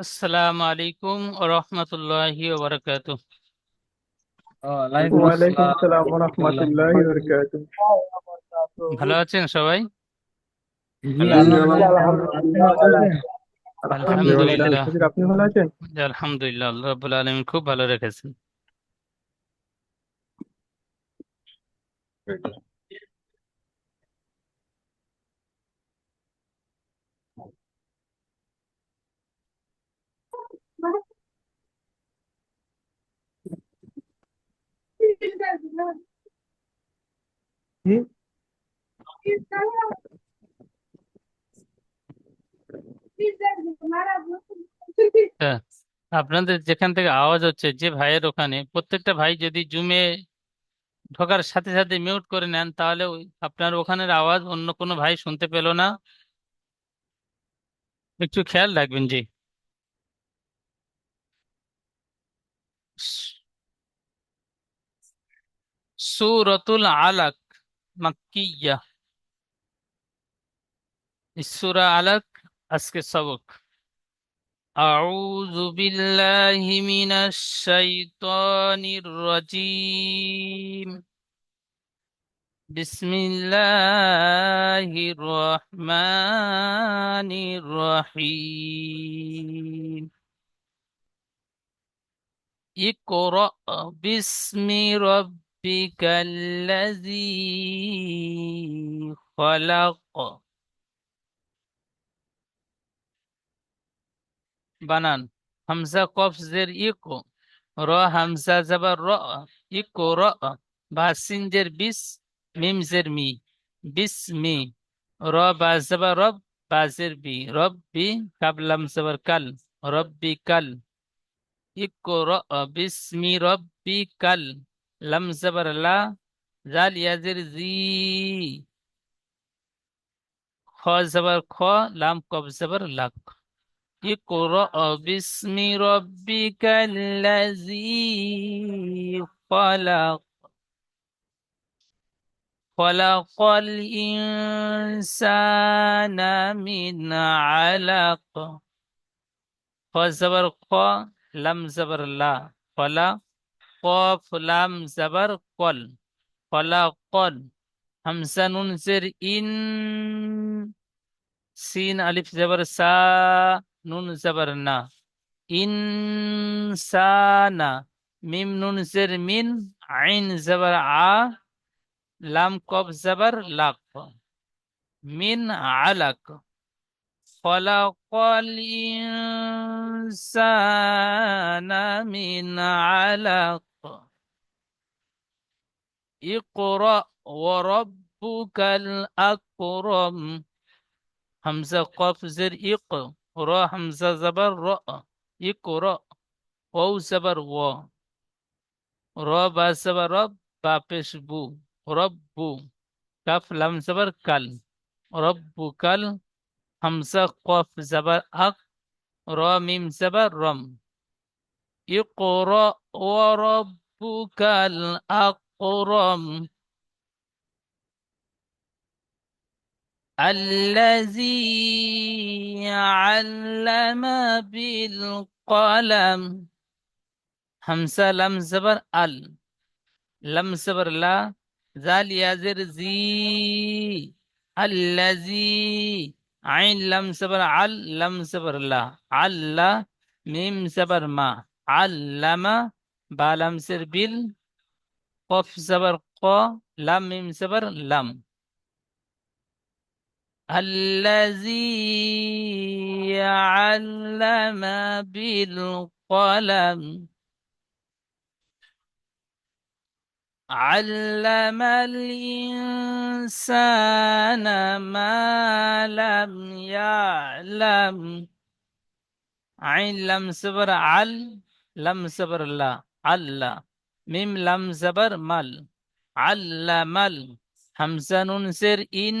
আসসালামু আলাইকুম ওয়া রাহমাতুল্লাহি ওয়া বারাকাতুহু। ওয়ালাইকুম ওয়ালাইকুম আসসালাম আসসালাম ওয়া রহমতুল্লাহ। রাহমাতুল্লাহি ওয়া বারাকাতুহু। ভালো আছেন সবাই? জি জি আলহামদুলিল্লাহ, আপনি আলহামদুলিল্লাহ, ভালো আছেন? আলহামদুলিল্লাহ। আলহামদুলিল্লাহ। হুজুর আপনি ভালো আছেন? জি, আলহামদুলিল্লাহ, আল্লাহ রাব্বুল আলামিন খুব ভালো রেখেছেন। জি হ্যাঁ, আপনাদের যেখান থেকে আওয়াজ হচ্ছে, যে ভাইয়ের ওখানে প্রত্যেকটা ভাই যদি জুমে ঢোকার সাথে সাথে মিউট করে নেন, তাহলে আপনার ওখানের আওয়াজ অন্য কোনো ভাই শুনতে পেল না। একটু খেয়াল রাখবেন। জি। সূরাতুল আলাক মাক্কিয়া। সূরা আলাক আজকে সবক। أعوذ بالله من الشيطان الرجيم. بسم الله الرحمن الرحيم. اقرأ باسم ربك الذي خلق. বানান হামজা কফ জের ইকো, র হামজা জাবার র, ইকো র, বা সিন জের বিস, মিম জের মি, বিসমি। র বা জাবার রব, বা জের বি, রব্বি। কাব লাম জাবার কাল, রব্বি কাল। ইকো র বিসমি রব্বি কাল। লাম জাবার লা, জাল ইয়াজের জি, খ জাবার খ, লাম কফ জাবার লাক। اقرأ باسم ربك الذي خلق. خلق الإنسان من علق. خ زبر خ، لم زبر لا، خلا. قاف لام زبر قل، خلق. همزة نون زر إن، سين ألف زبر سا، نون زبر না। ইনসানা, মিম নুন জের মিন, আইন জবর আ, লাম কফ জবর লাক, মিন আলাক। খলাকাল ইনসানা মিন আলাক। ইকরা ওয়া রাব্বুকাল আকরাম। হামজা কফ জের ইক, র হামজা জবর র, ইকরা। ওয়াও জবর ওয়া, র বা জবর রব, বা পেশ বু, রব্বু। কাফ লাম জবর কাল, রব্বু কাল। হামজা কফ জবর আক, র মিম জবর রম। ইকরা ওয়া রাব্বুকাল আকরাম। الذي علم بالقلم. হামজা লাম জবর আল, লাম জবর লা, জাল ইয়াজের জি, আল্লাজি। আইন লাম জবর আল, লাম জবর লা, আল্লা। মিম জবর মা, আল্লামা। বা লাম জের বিল, কফ জবর ক, লাম মিম জবর লাম। الذي علم بالقلم. علم الإنسان ما لم يعلم. عين لم زبر عل، لم زبر لا، علا. ميم لم زبر مل، علمل. همزة نون زر إن،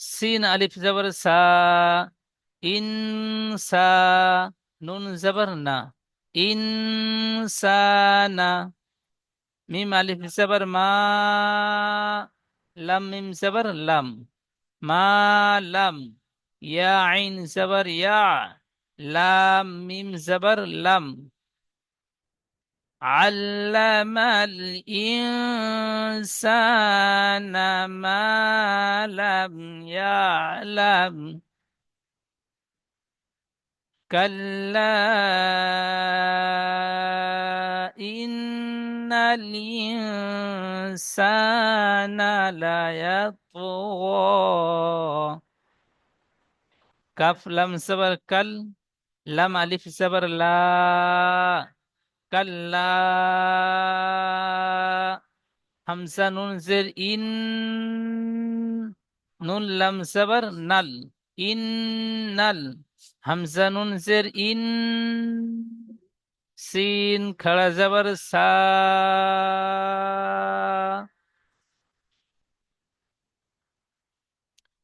سين ألف زبر سا، إنسا. নুন জবর না, ইনসানা। মিম আলিফ জবর মা, লাম মিম জবর লাম, মা লাম। ইয়া আইন জবর ইয়া, লাম মিম জবর লাম। علم الإنسان ما لم يعلم كلا إن الإنسان ليطغى. كف لم صبر كل، لم ألف صبر لا، كلا. همزة نون زر إن، نون لم صبر نل، إن نل. همزة نون زر إن، সিন খাড়া জবর সা,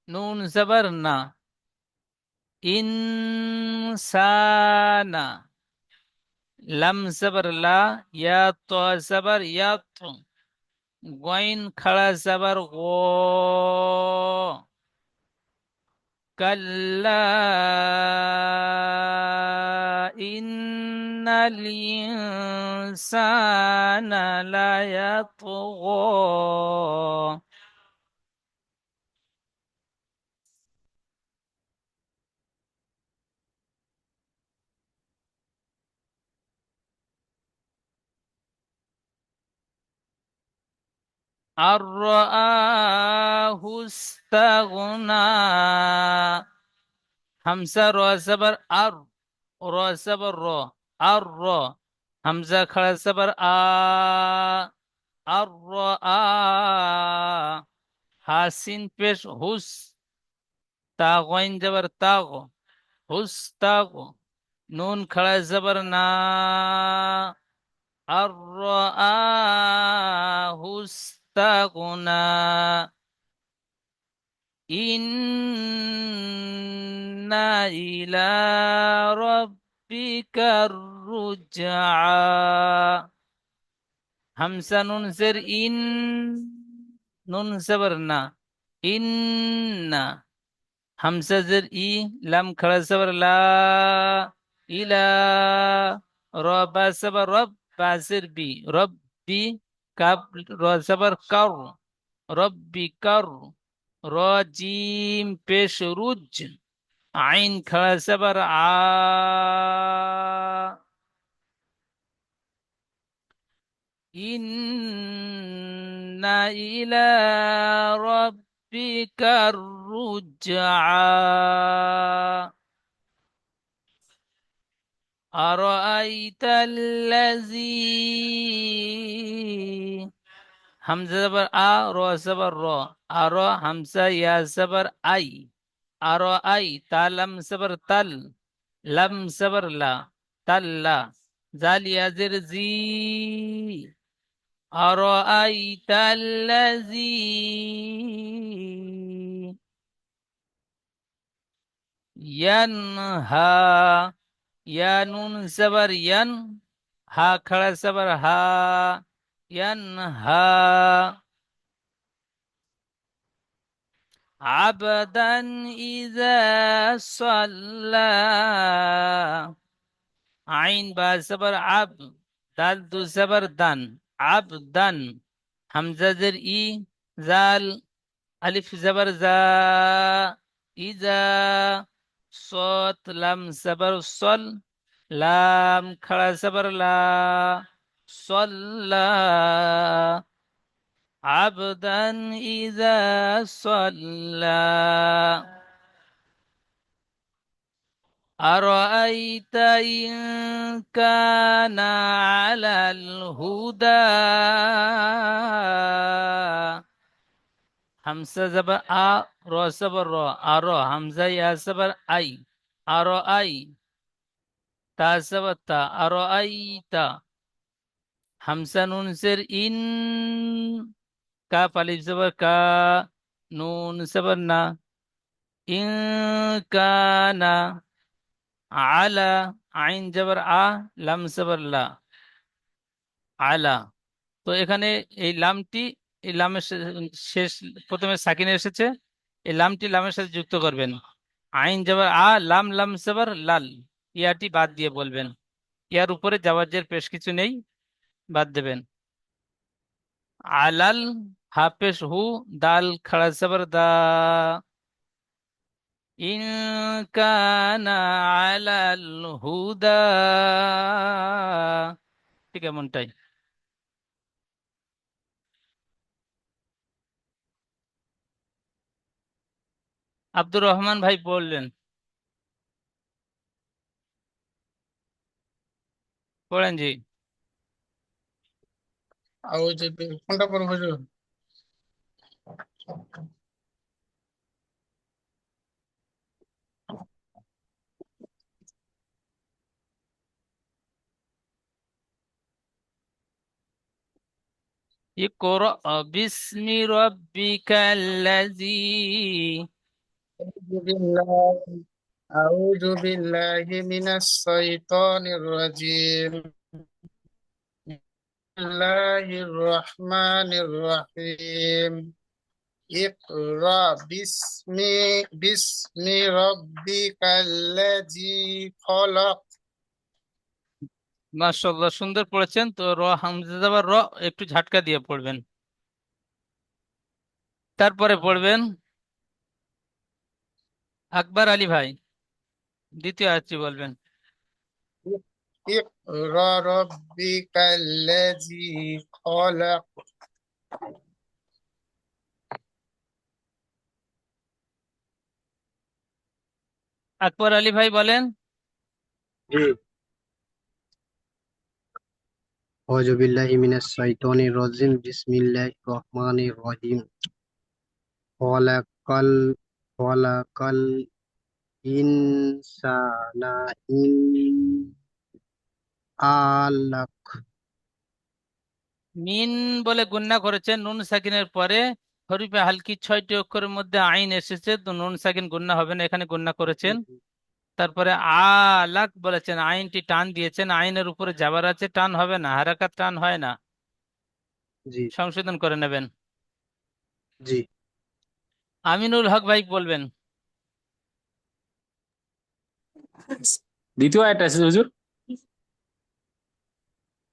নুন জবর না, ইনসানা। লাম জবর লা, ইয়া তো জবর ইয়াত, গইন খাড়া জবর গো, কাল্লা ইন্নাল ইনসানা লায়াতগা। আর রাআহু ইস্তাগনা। হামজা র জবর আর, র জবর র, আর র। হামজা খাড়া জবর আ, আর রাআ। হাসিন পেশ হুস, তা গইন জবর তাগ, হুস তাগ। নুন খাড়া জবর না, আর রাআহু ইস্তাগনা। ইন্না ইলা রাব্বিকার রুজআ। হামজা নুন জের ইন, নুন জবর না, ইন্না। হামজা জের ই, লাম খাড়া জবর লা, ইলা। র বা জবর রব, বা জের বি, রব্বি। কাব র জবর কর, রব্বি কর। র জিম পেশ রুজ, আইন খাড়া জবর আ। ইন্না ইলা রাব্বিকার রুজআ। আরাআইতাল্লাযী। হামজা জবর আ, র জবর র, আর হামজা ইয়া জবর আই। আর আই, তালাম জবর তাল, লাম জবর লা, তাল্লা। জাল ইয়াজের জি। আরাআইতাল্লাযী ইয়ানহা। ইয়া নুন জবর ইয়ান, হা খাড়া জবর হা, ইয়ানহা। আবদান ইযা সাল্লা। আইন বা জবর আব, দাল দু জবর দান, আবদান। হামজা জের ই, জাল আলিফ জবর জা, ইজা। সত লাম জবর সল, লাম খাড়া জবর লা, সল্লা। আবদান ইযা সাল্লা। أرأيت إن كان على الهدى. হামজা জবর আ, র জবর র, আর হামজা ইয়া জবর আই, আর আই। তা জবর তা, আর আই তা। হামজা নুন জের ইন, কাফ আলিফ জবর কা, নুন জবর না। ইন কানা, আলা। আইন জবর আ, লাম জবর লা, আলা। তো এখানে এই লামটি, এই লামের শেষ, প্রথমে সাকিন এসেছে, এই লামটি লামের সাথে যুক্ত করবেন। আইন জবর আ, লাম লাম জবর লাল, ইয়াটি বাদ দিয়ে বলবেন। ইয়ার উপরে জাওয়াজের পেশ কিছু নেই, বাদ দেবেন। আলাল, হা পেশ হু, দাল খাড়া জবর দা, ইন কানা আলাল হুদা, ঠিক এমনটাই। আব্দুর রহমান ভাই বললেন, পড়েন জি। কোনটা পড়বো হুজুর? ইকরা বিসমি রাব্বিকাল্লাযী। أعوذ بالله أعوذ بالله من الشيطان الرجيم. بسم الله الرحمن الرحيم. اقرأ باسم ربك الذي خلق. মাশাআল্লাহ, সুন্দর পড়েছেন। তো র হামজা যাবার র, একটু ঝাটকা দিয়ে পড়বেন। তারপরে পড়বেন আকবর আলী ভাই, দ্বিতীয় আয়াতটি বলবেন। اقرأ ربك الذي خلق. আকবর আলী ভাই বলেন। জি। আউযু বিল্লাহি মিনাশ শাইতানির রাজিম বিসমিল্লাহির রহমানির রহিম খলাকাল খলাকাল ইনসানা ইন আলাক। মিন বলে গুন্না করেছেন, নুন সাকিনের পরে হরফে হালকি 6টি অক্ষরের মধ্যে আইন এসেছে, তো নুন সাকিন গুন্না হবে না, এখানে গুন্না করেছেন। তারপরে আলাক বলেছেন, আইনটি টান দিয়েছেন, আইনের উপরে যাবার আছে, টান হবে না, হারাকাত টান হয় না, জি সংশোধন করে নেবেন। জি। আমিনুল হক ভাই বলবেন। দ্বিতীয় আয়াত আছে হুজুর।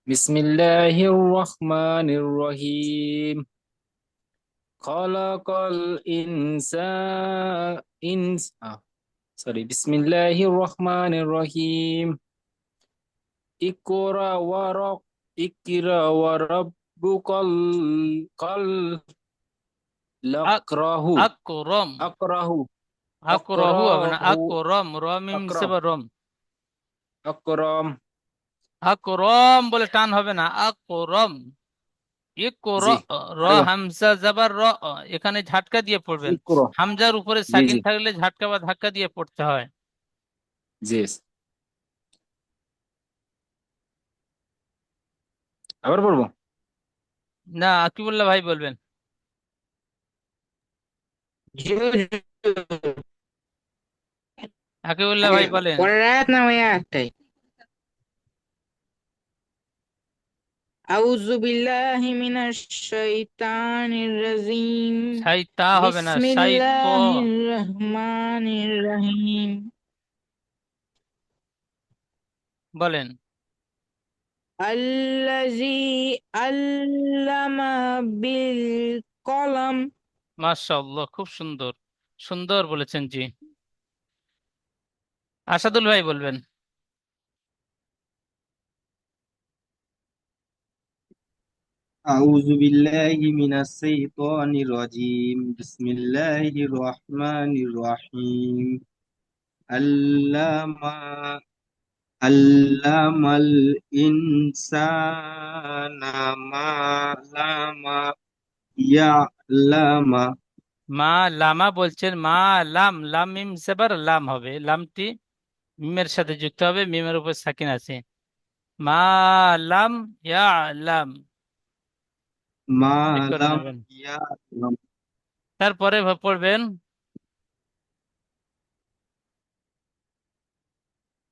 বিসমিল্লাহির রহমানির রহিম খলাকাল ইনস সরি বিসমিল্লাহির রহমানির রহিম ইকরা ওয়ারাক ইকরা ওয়ারাব্বুকাল কাল লাকরাহু আকরম, আকরাহু আকরহু হবে না, আকরাহু আকরম, রমিম আকরাম সেবা রম। আকরাম। আকরম বলে টান হবে না, আকরম। ইকর, জি র আরেকবার হামজা জাবার র, এখানে ঝাটকা দিয়ে পড়বেন। ইকরা। হামজার উপরে জি সাকিন জি থাকলে ঝাটকা বা ধাক্কা দিয়ে পড়তে হয়। জি। আবার পড়বো? না, আকিবুল্লাহ ভাই বলবেন। জি হুজুর। আকিবুল্লাহ ভাই বলেন। পরের আয়াত না ওই আয়াতটাই? আউযু বিল্লাহি মিনাশ শাইতানির রাজিম। সাই তা হবে না, সাই ত। বিসমিল্লাহির রহমানির রহিম। বলেন। আল্লাযী আল্লামা বিল কলম। মাশাআল্লাহ, খুব সুন্দর, সুন্দর বলেছেন জি। আসাদুল ভাই বলবেন। أعوذ بالله من الشيطان الرجيم بسم الله الرحمن الرحيم علم علم الإنسان ما لم يعلم মা লামা বলছেন, মা লাম, লাম মিম সেবার লাম হবে, লামটি মিমের সাথে যুক্ত হবে, মিমের উপর সাকিন আছে। মা লাম ইয়া লাম, ما ঠিক করে لم নেবেন। يعلم তারপরে পড়বেন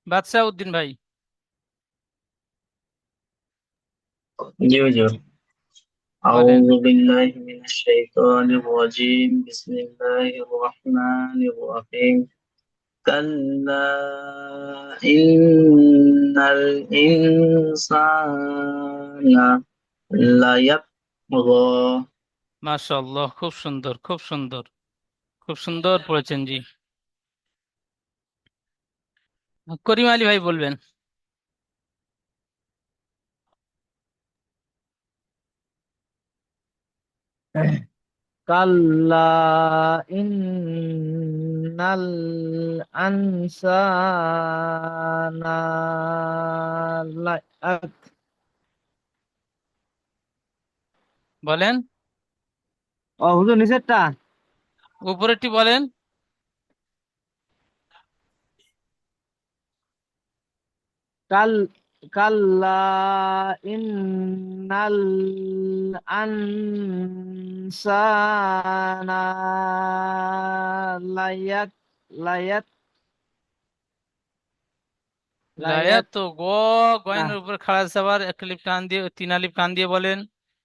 বাদশাহ উদ্দিন ভাই। জি হুজুর। বলেন। أعوذ بالله من الشيطان الرجيم بسم الله الرحمن الرحيم كلا إن الإنسان ليطغى মাশাআল্লাহ, খুব সুন্দর, খুব সুন্দর, খুব সুন্দর পড়েছেন জি। করিম আলী ভাই বলবেন। কাল্লা ইন্নাল আনসানা লায়াত বলেন, হুজুর নিচেরটা উপরেরটি বলেন। কাল কাল্লা ইন্নাল আনসানা লায়াত লায়াত লায়াত লায়াত গো, গয়েনের উপর খাড়া সাবার এক লিপ টান দিয়ে, তিন আলিফ টান দিয়ে বলেন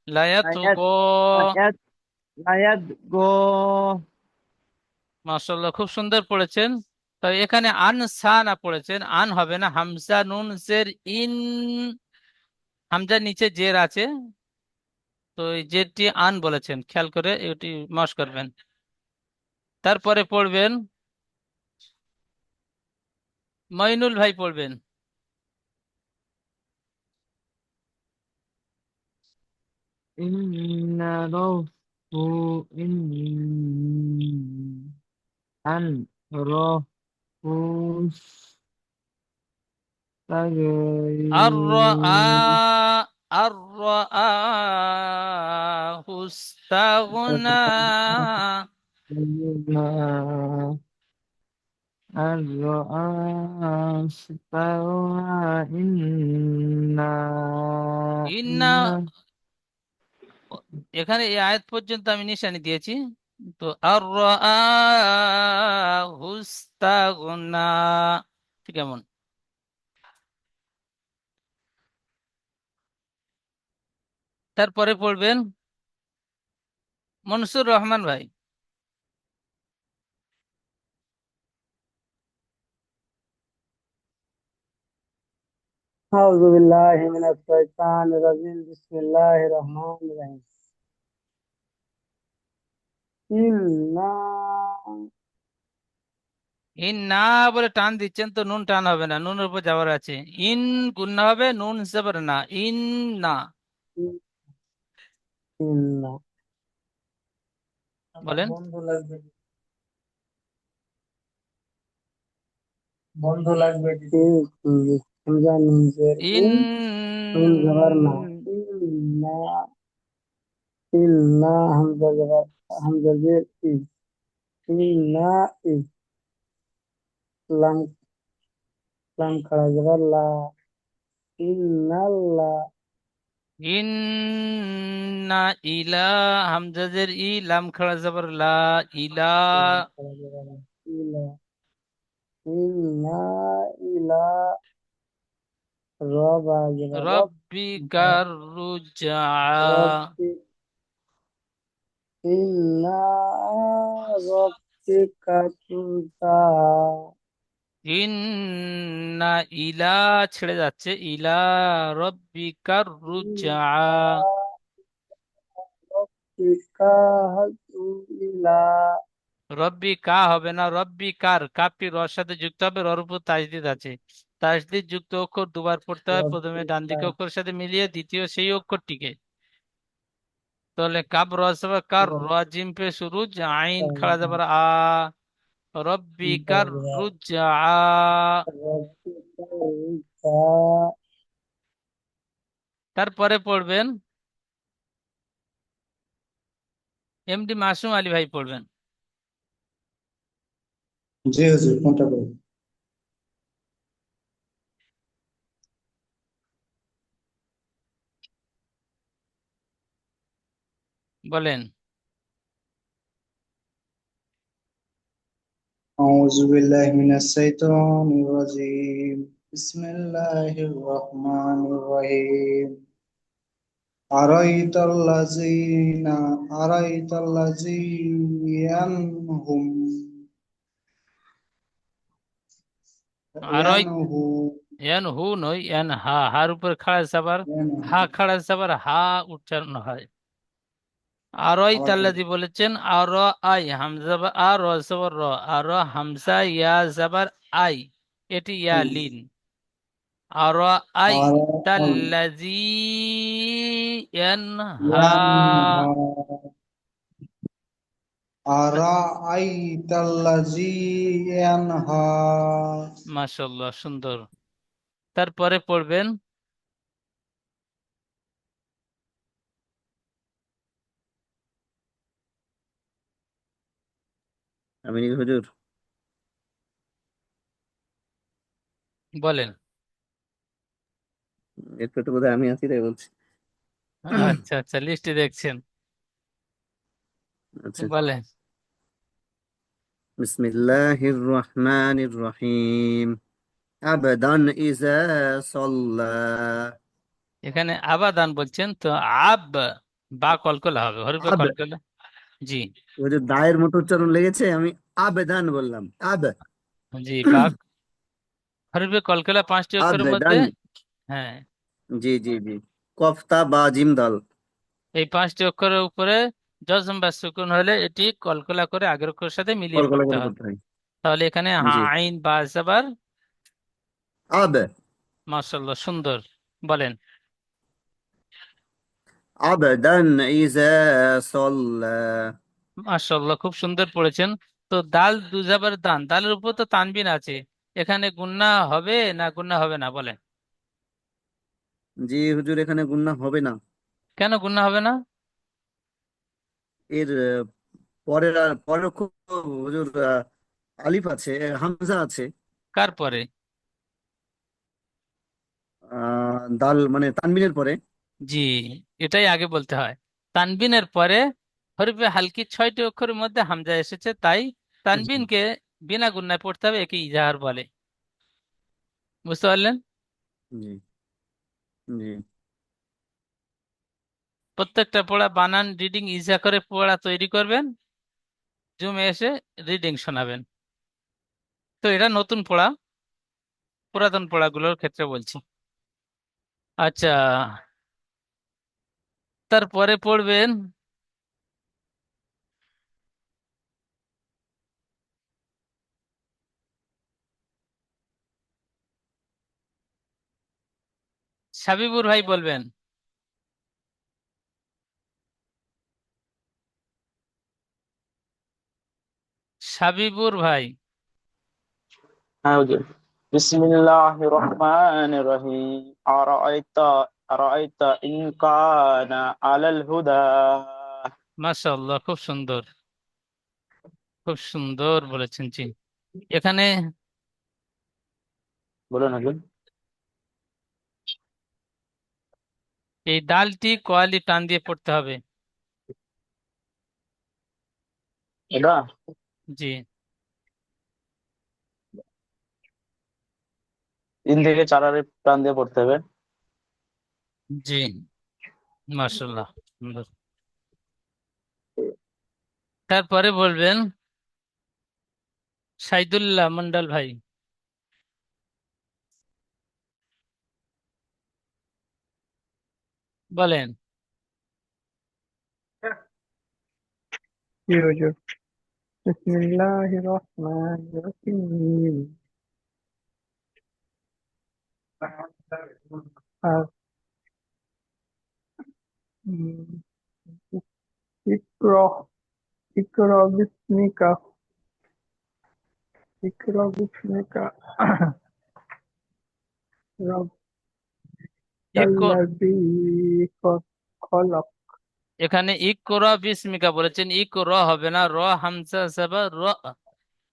লায়াত লায়াত গো। লায়াত লায়াত গো। মাশাআল্লাহ, খুব সুন্দর পড়েছেন। তবে এখানে আনসানা পড়েছেন, আন হবে না, হামজা নুন জের ইন, হামজার নিচে জের আছে, তো এই জেরটি আন বলেছেন, খেয়াল করে এটি মশ করবেন। তারপরে পড়বেন মইনুল ভাই পড়বেন। ইন্না রহু ইন আন রহু আর ইস্তাগনা আর হুস্তাগনা। আর ইস্তাগনা ইন্না ইন্না, ইন্না এখানে এই আয়াত পর্যন্ত আমি নিশানি দিয়েছি, তো আর হুস্তাগনা, ঠিক এমন। তারপরে পড়বেন মনসুর রহমান ভাই। أعوذ بالله من الشيطان الرجيم بسم الله الرحمن الرحيم إنا ইন না বলে টান দিচ্ছেন, তো নুন টান হবে না, নুনের উপর যাওয়ার আছে। ইন গুন্না হবে, নুন জবর না, ইন না। إنا বলেন বন্ধ লাগবে হামজা নুন জের ইন, ইন নুন জবর না ইন্না ইন্না হামজা জবর হামজা জের ই ইন্না ই লাম লাম খাড়া জবর লা ইন্নাল্লা ইন্না ইলা, হামজাজের ই, লাম খাড়া জবর লা, ইলা। লাম খাড়া জবর লা ইলা ইন্না ইলা রবা জবর রব রব্বিকার রুজা, রব্বি ইন্না রব্বিকা তুরজা ইন্না ইলা ছেড়ে যাচ্ছে, ইলা রব্বিকার রুজা। ইন্না রব্বিকা ইলা রব্বি কা হবে না, রব্বি কার, কাপটি রর সাথে যুক্ত হবে, রর উপর তাজদিদ আছে। তাজদিদ যুক্ত অক্ষর দুবার পড়তে হয়, প্রথমে ডান রব্বিকা দিকে অক্ষরের সাথে মিলিয়ে, দ্বিতীয় সেই অক্ষরটিকে। তাহলে কাব রসবা কার, র জিম পে শুরু, আইন খাড়া যাবার আ, রব্বি কার রুজা। রব্বিকা ইলা তারপরে পড়বেন এমডি মাসুম আলী ভাই পড়বেন। জি হুজুর, কোনটা বলবো? বলেন أعوذ بالله من الشيطان الرجيم بسم الله الرحمن الرحيم أرأيت الذي ينهم আরয় ইয়ানহু, ইয়ান হু নয়, ইয়ান হা, হার উপর খাড়া সাবার, ইয়ানহু। হা খাড়া সাবার, হা উচ্চারণ হয়। আরয় আবার বলেন। তাল্লাজি বলেছেন আর আই, হামজা বা আর জবর র, আর হামজা ইয়া জাবার আই, এটি ইয়া হুম। লিন। আর আই আর তাল্লাজি ইয়ানহা, ইয়ানহা, আরাআইতাল্লাযী ইয়ানহা। মাশাআল্লাহ, সুন্দর। তারপরে পড়বেন আমি নাকি হুজুর? বলেন। এরপর তো বোধহয় আমি আছি, তাই বলছি। আচ্ছা আচ্ছা, লিস্টে দেখছেন, আচ্ছা। বলেন। বিসমিল্লাহির রহমানির রহিম। আবদান ইজা সাল্লা। এখানে আবাদান বলছেন তো, আব বা কলকলা হবে, হরফে আব, কলকলা। জি হুজুর দায়ের মতো উচ্চারণ লেগেছে, আমি আবেদান বললাম। আব, জি, বা হরফে কলকলা 5টি অক্ষরের মধ্যে। আবেদান। হ্যাঁ, জি জি জি। কফতা বা জিম দাল। এই 5টি অক্ষরের উপরে জজম বা সুকুন হলে এটি কলকলা করে আগের অক্ষরের সাথে মিলিয়ে কলকলা পড়তে করে হয়। পড়তে হয়। তাহলে এখানে হা জি। আইন বা জাবার। আব, মাশাআল্লাহ, সুন্দর। বলেন। আবদান ইজা সাল্লা। মাশাআল্লাহ, খুব সুন্দর পড়েছেন। তো দাল দু জাবার দান, দালের উপর তো তানবিন আছে, এখানে গুন্না হবে না গুন্না হবে না, বলেন। জি হুজুর, এখানে গুন্না হবে না। কেন গুন্না হবে না? এর পরের অক্ষর হুজুর আলিফ আছে, হামজা আছে। কার পরে? দাল মানে তানবিনের পরে। জি, এটাই আগে বলতে হয়। তানবিনের পরে হরফে হালকি 6টি অক্ষরের মধ্যে হামজা এসেছে, তাই জি তানবিনকে বিনা গুণায় পড়তে হবে, একে ইজাহার বলে। বুঝতে পারলেন? জি জি। প্রত্যেকটা পড়া বানান রিডিং ইজা করে পড়া তৈরি করবেন, জুমে এসে রিডিং শোনাবেন। তো এটা নতুন পড়া, পুরাতন পড়াগুলোর ক্ষেত্রে বলছি। আচ্ছা, তারপরে পড়বেন সাবিবুর ভাই, বলবেন। সাবিবুর ভাই। হ্যাঁ হুজুর। বিসমিল্লাহির রহমানির রহিম। আরাআইতা ইন কানা আলাল হুদা। মাশাআল্লাহ, খুব সুন্দর, খুব সুন্দর বলেছেন। জি, এখানে বলুন হুজুর। এই দালটি কোয়ালি টান দিয়ে পড়তে হবে। এটা জি 3 থেকে 4 টান দিয়ে পড়তে হবে। জি, মাশাআল্লাহ, সুন্দর। তারপরে বলবেন সাইদুল্লাহ মন্ডল ভাই, বলেন। জি হুজুর। বিসমিল্লাহির রহমানির রহিম। আর উম, ইকরা ইকরা বিস্মিকা ইকরা বিস্মিকা ইক- রব্বিকাল্লাযী খলাক। এখানে ইকরা বিস্মিকা বলেছেন, ইকরা হবে না, র হামজা জাবার র,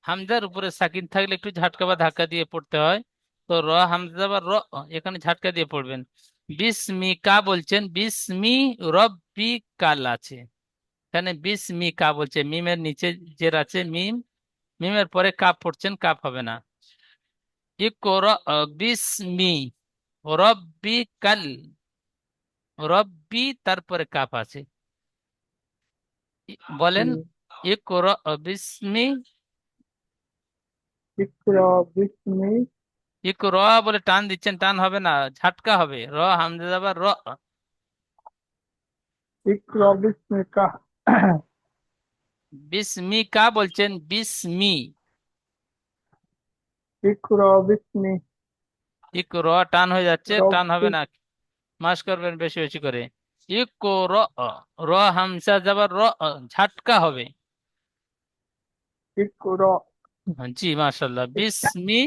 হামজার উপরে সাকিন থাকলে একটু ঝাটকা বা ধাক্কা দিয়ে পড়তে হয়। তো র হামজা বা র, এখানে ঝাটকা দিয়ে পড়বেন। বিস্মিকা বলছেন, বিস্মি রব্বিকাল আছে, এখানে বিস্মিকা বলছে, মিমের নিচে জের আছে, মিম, মিমের পরে কাপ পড়ছেন, কাপ হবে না। ইকরা বিস্মি রব্বিকাল, রব্বি তারপরে কাপ আছে। বলেন ইকরা বিস্মি ইকরা বিস্মি ইকরা বলে টান দিচ্ছেন, টান হবে না, ঝাটকা হবে। হামজা যাবার اقرأ باسمك বিসমিকা বলছেন, বিসমি। اقرأ باسمي ইকরা টান হয়ে যাচ্ছে, টান হবে ربك না, মাস করবেন বেশি বেশি করে। ইকরা, হামজা যাবার ঝাটকা হবে। اقرأ জি মাশাআল্লাহ। বিসমি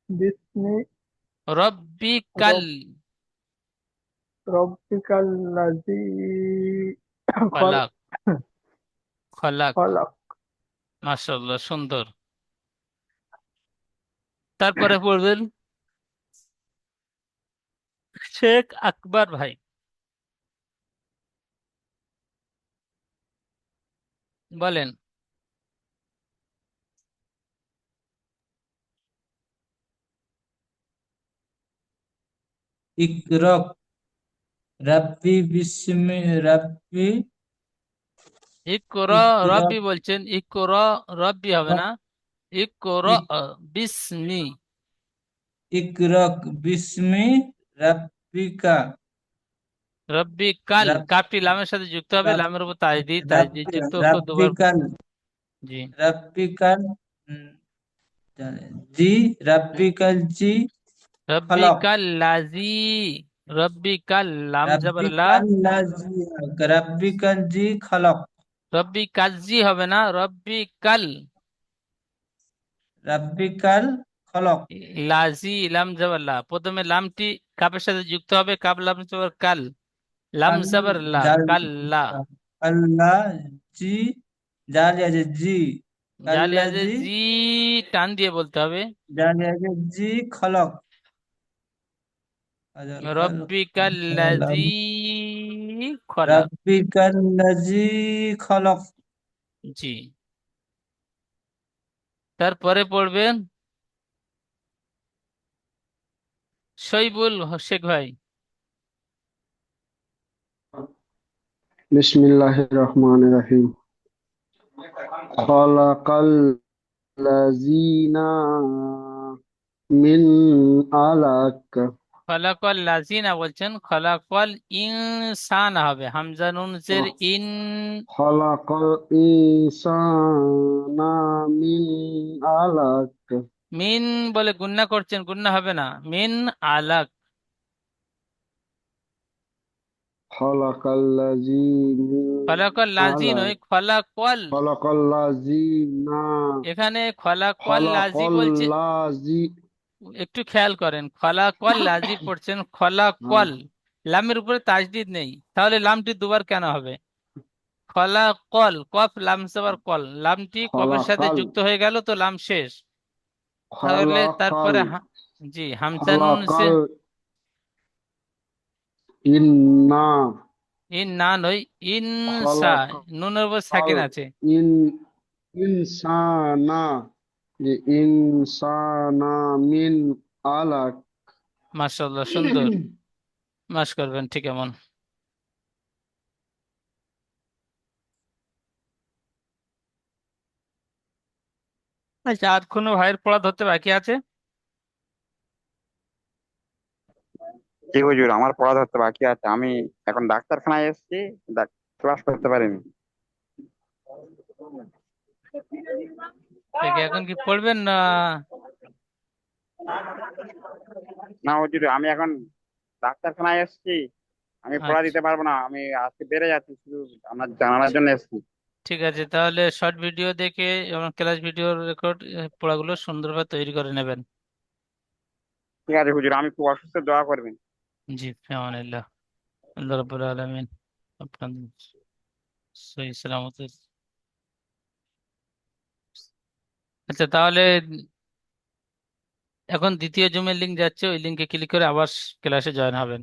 باسم রব্বিকাল, ربك الذي خلق খলাক, খলাক। خلق মাশাআল্লাহ, সুন্দর। তারপরে পড়বেন শেখ আকবর ভাই, বলেন। ইকরা রাব্বি বিস্মি রাব্বি ইকরা ইকরা রব্বি বলছেন, ইকরা রব্বি হবে না, ইকরা ইক- বিসমি। ইকরা বিস্মি রাব্বিকা রব্বি কাল, রাব কাফটি লামের সাথে যুক্ত হবে, রাব লামের উপর তাজদীদ, তাজদীদ রাব্বি যুক্ত করে দুবার। রাব্বিকাল জি, রাব্বিকাল উম, জি রাব্বিকাল জি রব্বি খলক কাল লাজি, রব্বি কাল লাম জবর লা, রাব্বিকাল লাজি রাব্বিকাল জি খলক রব্বি কাজি হবে না, রব্বি কাল রাব্বিকাল খলক লাজি লাম জবর লা। প্রথমে লামটি কাপের সাথে যুক্ত হবে, কাপ লাম জবর কাল, লাম কাল জবর লা, জাল কাল্লা। আল্লাহ জি জালি আছে জি জালি আল্লাহ আছে জি জি, টান দিয়ে বলতে হবে। জালি আছে জি খলক আজাল খালক রব্বি কাল্লাজি খলাক। রাব্বিকাল লাজি খলক জি, তারপরে পড়বেন শৈবুল শেখ ভাই। بسم الله الرحمن الرحيم خلق الذين من علق খলাকল লাজিনা বলছেন, খলাকল ইনসান হবে, হামজা নুন জের ইন। خلق الإنسان من علق মিন বলে গুন্না করছেন, গুন্না হবে না, মিন আলাক। خلق الذين من খলাকল লাজিন علق ওই খলাকল, خلق الذين এখানে খলাকল خلق লাজি বলছে, الذين একটু খেয়াল করেন, খলাকল লাজি পড়ছেন, খলাকল লামের উপরে তাজদিদ নেই, তাহলে লামটি দুবার কেন হবে? খলাকল, কফ লাম সাবার কল, লামটি কফের خلق সাথে যুক্ত হয়ে গেল তো লাম শেষ। তাহলে خلق তারপরে জি হামজা নুন خلق সে إنا ইন না নই, ইনসা, خلق নুনের উপর সাকিন আছে। ইন ইনসানা যে ইনসানা মিন আলাক মাশাআল্লাহ, সুন্দর, মাস করবেন ঠিক এমন। আচ্ছা, আর কোনো ভাইয়ের পড়া ধরতে বাকি আছে? জি হুজুর, আমার পড়া ধরতে বাকি আছে। আমি এখন ডাক্তারখানায় এসেছি, ক্লাস করতে পারিনি। ঠিক, এখন কি পড়বেন না? না হুজুর, আমি এখন ডাক্তারখানায় এসেছি, আমি পড়া আচ্ছা, দিতে পারবো না। আমি আজকে বেড়ে যাচ্ছি, শুধু আপনার জানানোর জন্য এসেছি। ঠিক আছে, তাহলে শর্ট ভিডিও দেখে এবং ক্লাস ভিডিও রেকর্ড পড়াগুলো সুন্দরভাবে তৈরি করে নেবেন। ঠিক আছে হুজুর, আমি খুব অসুস্থ, দোয়া করবেন। জি, ফিয়ামানিল্লাহ। আল্লাহ রাব্বুল আলামিন আপনাদের সহি সালামতে। আচ্ছা, তাহলে এখন দ্বিতীয় জুমের লিঙ্ক যাচ্ছে, ওই লিঙ্কে ক্লিক করে আবার ক্লাসে জয়েন হবেন।